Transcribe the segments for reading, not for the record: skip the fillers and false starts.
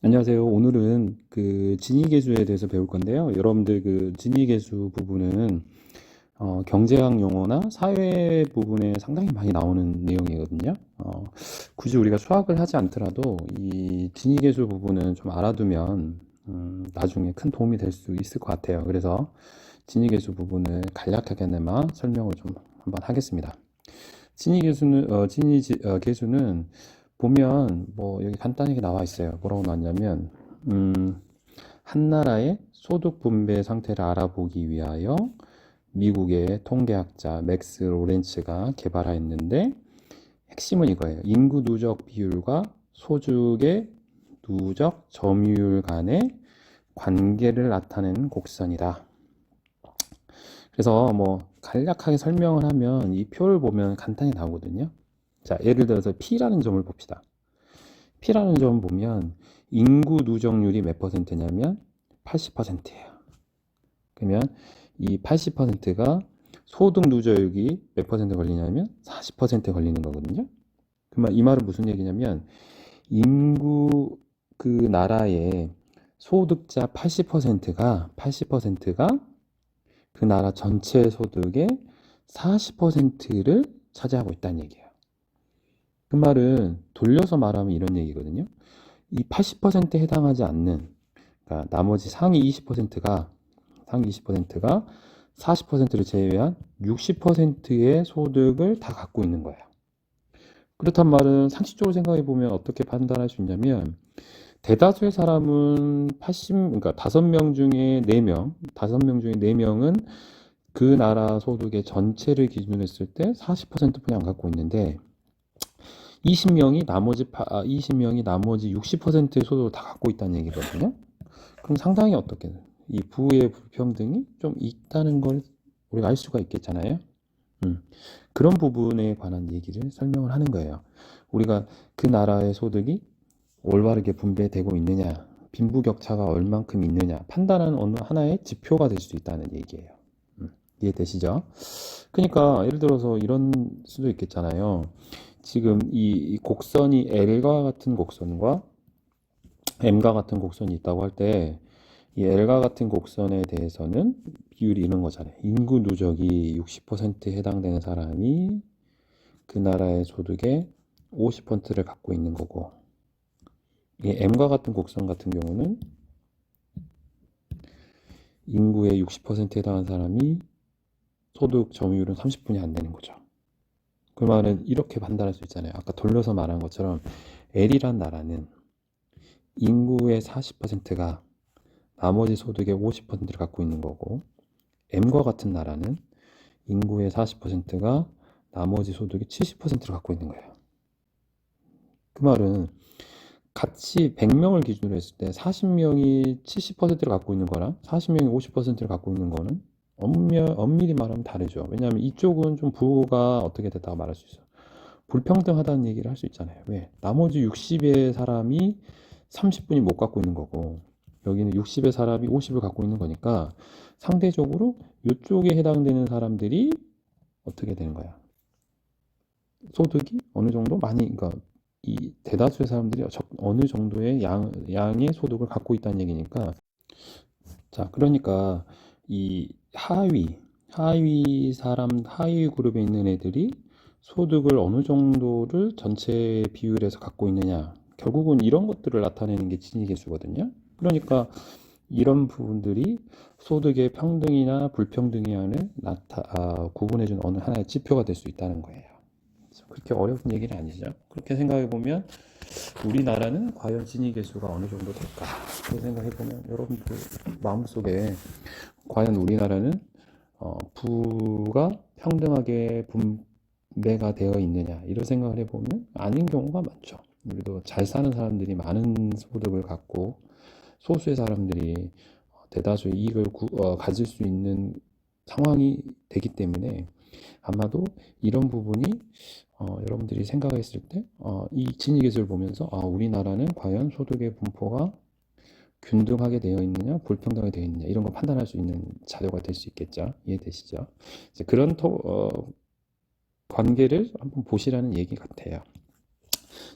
안녕하세요. 오늘은 그 진위계수에 대해서 배울 건데요. 여러분들 그 진위계수 부분은 경제학 용어나 사회 부분에 상당히 많이 나오는 내용이거든요. 굳이 우리가 수학을 하지 않더라도 이 진위계수 부분은 좀 알아두면 나중에 큰 도움이 될 수 있을 것 같아요. 그래서 진위계수 부분을 간략하게나마 설명을 좀 한번 하겠습니다. 계수는 보면 뭐 여기 간단하게 나와 있어요. 뭐라고 나왔냐면 한 나라의 소득 분배 상태를 알아보기 위하여 미국의 통계학자 맥스 로렌츠가 개발하였는데 핵심은 이거예요. 인구 누적 비율과 소득의 누적 점유율 간의 관계를 나타내는 곡선이다. 그래서 뭐 간략하게 설명을 하면 이 표를 보면 간단히 나오거든요. 자, 예를 들어서 P라는 점을 봅시다. P라는 점을 보면 인구 누적률이 몇 퍼센트냐면 80%예요. 그러면 이 80%가 소득 누적이 몇 퍼센트 걸리냐면 40% 걸리는 거거든요. 그러면 이 말은 무슨 얘기냐면 인구 그 나라의 소득자 80%가 그 나라 전체 소득의 40%를 차지하고 있다는 얘기예요. 그 말은 돌려서 말하면 이런 얘기거든요. 이 80%에 해당하지 않는, 그러니까 나머지 상위 20%가 40%를 제외한 60%의 소득을 다 갖고 있는 거예요. 그렇단 말은 상식적으로 생각해 보면 어떻게 판단할 수 있냐면 대다수의 사람은 그러니까 5명 중에 4명, 5명 중에 4명은 그 나라 소득의 전체를 기준으로 했을 때 40%뿐이 안 갖고 있는데 20명이 나머지 60%의 소득을 다 갖고 있다는 얘기거든요. 그럼 상당히 어떻게 이 부의 불평등이 좀 있다는 걸 우리가 알 수가 있겠잖아요. 그런 부분에 관한 얘기를 설명을 하는 거예요. 우리가 그 나라의 소득이 올바르게 분배되고 있느냐, 빈부격차가 얼만큼 있느냐 판단하는 어느 하나의 지표가 될 수 있다는 얘기예요. 이해되시죠? 그러니까 예를 들어서 이런 수도 있겠잖아요. 지금 이 곡선이 L과 같은 곡선과 M과 같은 곡선이 있다고 할 때 이 L과 같은 곡선에 대해서는 비율이 이런 거잖아요. 인구 누적이 60%에 해당되는 사람이 그 나라의 소득의 50%를 갖고 있는 거고 이 M과 같은 곡선 같은 경우는 인구의 60%에 해당하는 사람이 소득 점유율은 30분이 안 되는 거죠. 그 말은 이렇게 판단할 수 있잖아요. 아까 돌려서 말한 것처럼 L이란 나라는 인구의 40%가 나머지 소득의 50%를 갖고 있는 거고 M과 같은 나라는 인구의 40%가 나머지 소득의 70%를 갖고 있는 거예요. 그 말은 같이 100명을 기준으로 했을 때 40명이 70%를 갖고 있는 거랑 40명이 50%를 갖고 있는 거는 엄밀히 말하면 다르죠. 왜냐하면 이쪽은 좀 부가 어떻게 됐다고 말할 수 있어요. 불평등하다는 얘기를 할 수 있잖아요. 왜? 나머지 60의 사람이 30분이 못 갖고 있는 거고 여기는 60의 사람이 50을 갖고 있는 거니까 상대적으로 이쪽에 해당되는 사람들이 어떻게 되는 거야? 소득이 어느 정도 많이, 그러니까 이 대다수의 사람들이 어느 정도의 양의 소득을 갖고 있다는 얘기니까 자, 그러니까 이 하위 그룹에 있는 애들이 소득을 어느 정도를 전체 비율에서 갖고 있느냐. 결국은 이런 것들을 나타내는 게 진위계수거든요. 그러니까 이런 부분들이 소득의 평등이나 불평등이냐를 구분해주는 어느 하나의 지표가 될 수 있다는 거예요. 그렇게 어려운 얘기는 아니죠. 그렇게 생각해 보면 우리나라는 과연 진위계수가 어느 정도 될까? 그렇게 생각해 보면 여러분들 마음속에 과연 우리나라는 부가 평등하게 분배가 되어 있느냐 이런 생각을 해보면 아닌 경우가 많죠. 우리도 잘 사는 사람들이 많은 소득을 갖고 소수의 사람들이 대다수의 이익을 가질 수 있는 상황이 되기 때문에 아마도 이런 부분이 여러분들이 생각했을 때 이 진위계수를 보면서 우리나라는 과연 소득의 분포가 균등하게 되어 있느냐, 불평등하게 되어 있느냐 이런 걸 판단할 수 있는 자료가 될 수 있겠죠. 이해되시죠? 이제 그런 관계를 한번 보시라는 얘기 같아요.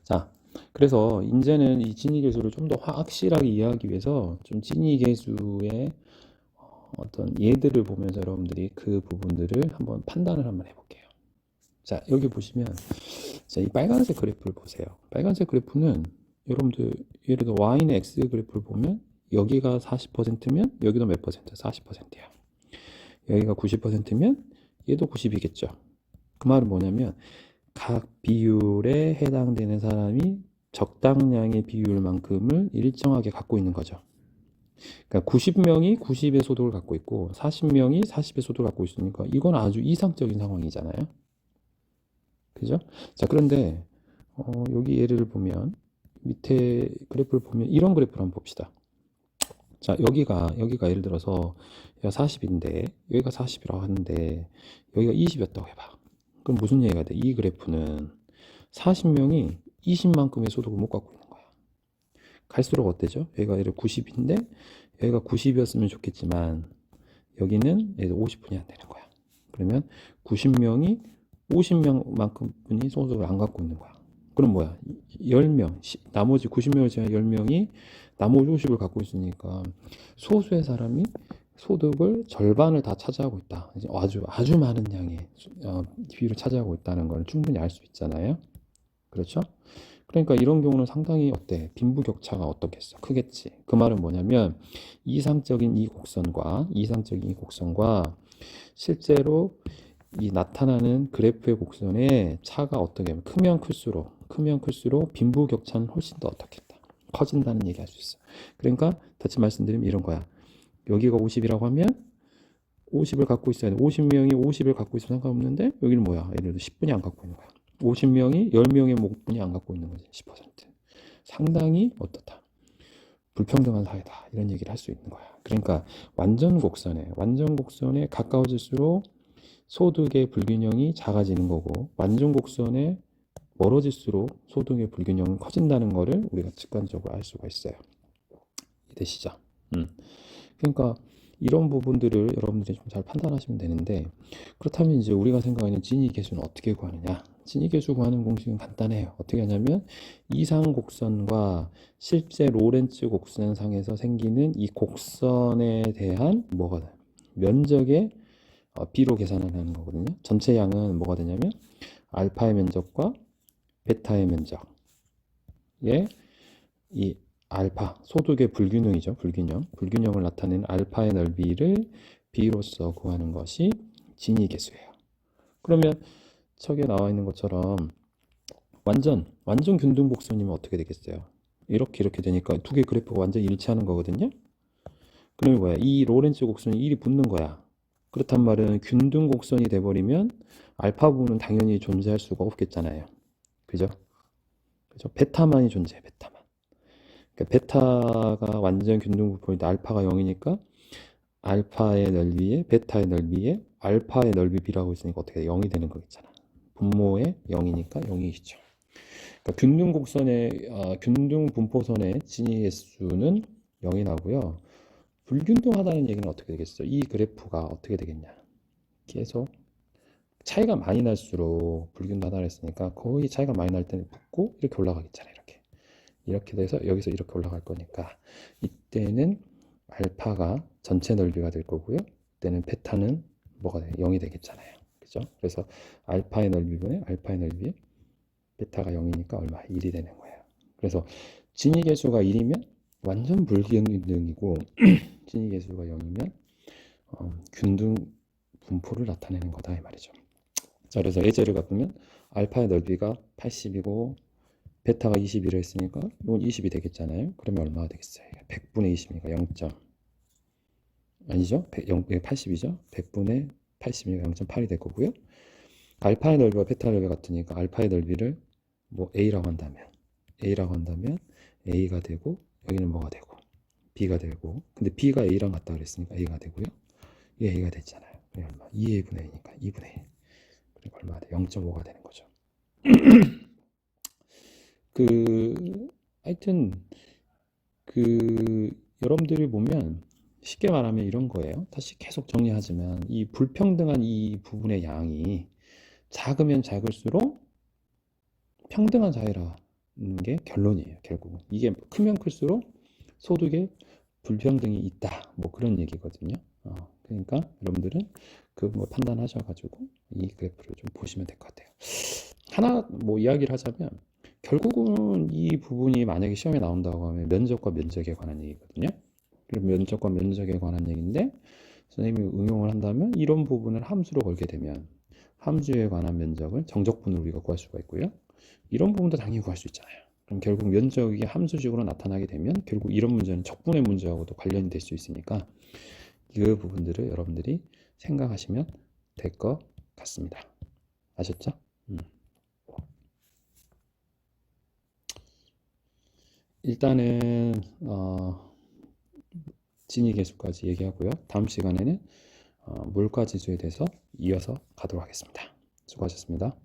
자, 그래서 이제는 이 진위계수를 좀 더 확실하게 이해하기 위해서 좀 진위계수의 어떤 예들을 보면서 여러분들이 그 부분들을 한번 판단을 한번 해볼게요. 자, 여기 보시면 자, 이 빨간색 그래프를 보세요. 빨간색 그래프는 여러분들 예를 들어 y는 x 그래프를 보면 여기가 40%면 여기도 몇 퍼센트? 40%야. 여기가 90%면 얘도 90이겠죠. 그 말은 뭐냐면 각 비율에 해당되는 사람이 적당량의 비율만큼을 일정하게 갖고 있는 거죠. 그러니까 90명이 90의 소득을 갖고 있고 40명이 40의 소득을 갖고 있으니까 이건 아주 이상적인 상황이잖아요. 그죠? 자, 그런데 여기 예를 보면 밑에 그래프를 보면 이런 그래프를 한번 봅시다. 자, 여기가 예를 들어서 여기가 40인데 여기가 40이라고 하는데 여기가 20이었다고 해봐. 그럼 무슨 얘기가 돼? 이 그래프는 40명이 20만큼의 소득을 못 갖고 있는 거야. 갈수록 어때죠? 여기가 예를 90인데 여기가 90이었으면 좋겠지만 여기는 예를 50분이 안 되는 거야. 그러면 90명이 50명만큼뿐이 소득을 안 갖고 있는 거야. 그럼 뭐야? 10명, 나머지 90명을 제한 10명이 나머지 50을 갖고 있으니까 소수의 사람이 소득을 절반을 다 차지하고 있다. 아주 많은 양의 비율을 차지하고 있다는 걸 충분히 알 수 있잖아요. 그렇죠? 그러니까 이런 경우는 상당히 어때? 빈부격차가 어떻겠어? 크겠지. 그 말은 뭐냐면 이상적인 이 곡선과 실제로 이 나타나는 그래프의 곡선의 차가 어떻게 하면 크면 클수록 빈부격차는 훨씬 더 어떻겠다. 커진다는 얘기 할 수 있어. 그러니까 다시 말씀드리면 이런 거야. 여기가 50이라고 하면 50을 갖고 있어야 돼. 50명이 50을 갖고 있으면 상관없는데 여기는 뭐야? 예를 들어 10분이 안 갖고 있는 거야. 50명이 10명의 목분이 안 갖고 있는 거지. 10%. 상당히 어떻다. 불평등한 사회다. 이런 얘기를 할 수 있는 거야. 그러니까 완전 곡선에 가까워질수록 소득의 불균형이 작아지는 거고 완전 곡선에 멀어질수록 소득의 불균형은 커진다는 거를 우리가 직관적으로 알 수가 있어요. 이해되시죠? 그러니까 이런 부분들을 여러분들이 좀 잘 판단하시면 되는데 그렇다면 이제 우리가 생각하는 진위계수는 어떻게 구하느냐? 진위계수 구하는 공식은 간단해요. 어떻게 하냐면 이상곡선과 실제 로렌츠 곡선상에서 생기는 이 곡선에 대한 면적의 B로 계산을 하는 거거든요. 전체 양은 뭐가 되냐면 알파의 면적과 베타의 면적에 이 알파, 소득의 불균형이죠. 불균형을 나타내는 알파의 넓이를 B로서 구하는 것이 진위계수예요. 그러면 척에 나와 있는 것처럼 완전 균등곡선이면 어떻게 되겠어요? 이렇게 되니까 두 개 그래프가 완전 일치하는 거거든요. 그러면 뭐야? 이 로렌츠 곡선이 1이 붙는 거야. 그렇단 말은 균등곡선이 돼버리면 알파 부분은 당연히 존재할 수가 없겠잖아요. 그죠? 베타만이 존재해, 베타만. 그러니까 베타가 완전 균등부분인데 알파가 0이니까 알파의 넓이에 베타의 넓이에 알파의 넓이 B라고 있으니까 어떻게 돼? 0이 되는 거겠잖아. 분모에 0이니까 0이죠. 그러니까 균등 분포선의 진위계수는 0이 나고요. 불균등하다는 얘기는 어떻게 되겠어요? 이 그래프가 어떻게 되겠냐? 계속 차이가 많이 날수록 불균등하다 했으니까 거의 차이가 많이 날 때는 붙고 이렇게 올라가겠잖아요. 이렇게 돼서 여기서 이렇게 올라갈 거니까 이때는 알파가 전체 넓이가 될 거고요. 이때는 베타는 뭐가 돼? 0이 되겠잖아요. 그죠? 그래서 알파의 넓이분의 알파의 넓이 베타가 0이니까 얼마? 1이 되는 거예요. 그래서 진위계수가 1이면 완전 불균등이고 진위계수가 0이면 균등 분포를 나타내는 거다 이 말이죠. 자, 그래서 예제를 갖보면 알파의 넓이가 80이고 베타가 21을 했으니까 이건 20이 되겠잖아요. 그러면 얼마가 되겠어요? 100분의 20이니까 0. 아니죠? 80이죠? 100분의 80이니까 0.8이 될 거고요. 알파의 넓이와 베타의 넓이가 같으니까 알파의 넓이를 A라고 한다면 A가 되고 여기는 뭐가 되고 B가 되고 근데 B가 A랑 같다 그랬으니까 A가 되고요. 이게 A가 됐잖아요. 그럼 얼마? 2A분의 A니까 2분의 1. 그러니까 얼마가 돼? 0.5가 되는 거죠. 하여튼 여러분들이 보면 쉽게 말하면 이런 거예요. 다시 계속 정리하지만 이 불평등한 이 부분의 양이 작으면 작을수록 평등한 사회라 게 결론이에요. 결국은 이게 크면 클수록 소득에 불평등이 있다, 뭐 그런 얘기거든요. 그러니까 여러분들은 그거 판단하셔가지고 이 그래프를 좀 보시면 될 것 같아요. 하나 뭐 이야기를 하자면 결국은 이 부분이 만약에 시험에 나온다고 하면 면적과 면적에 관한 얘기거든요. 그럼 면적과 면적에 관한 얘기인데 선생님이 응용을 한다면 이런 부분을 함수로 걸게 되면 함수에 관한 면적을 정적분으로 우리가 구할 수가 있고요. 이런 부분도 당연히 구할 수 있잖아요. 그럼 결국 면적이 함수식으로 나타나게 되면 결국 이런 문제는 적분의 문제하고도 관련이 될 수 있으니까 그 부분들을 여러분들이 생각하시면 될 것 같습니다. 아셨죠? 일단은 진위계수까지 얘기하고요. 다음 시간에는 물가지수에 대해서 이어서 가도록 하겠습니다. 수고하셨습니다.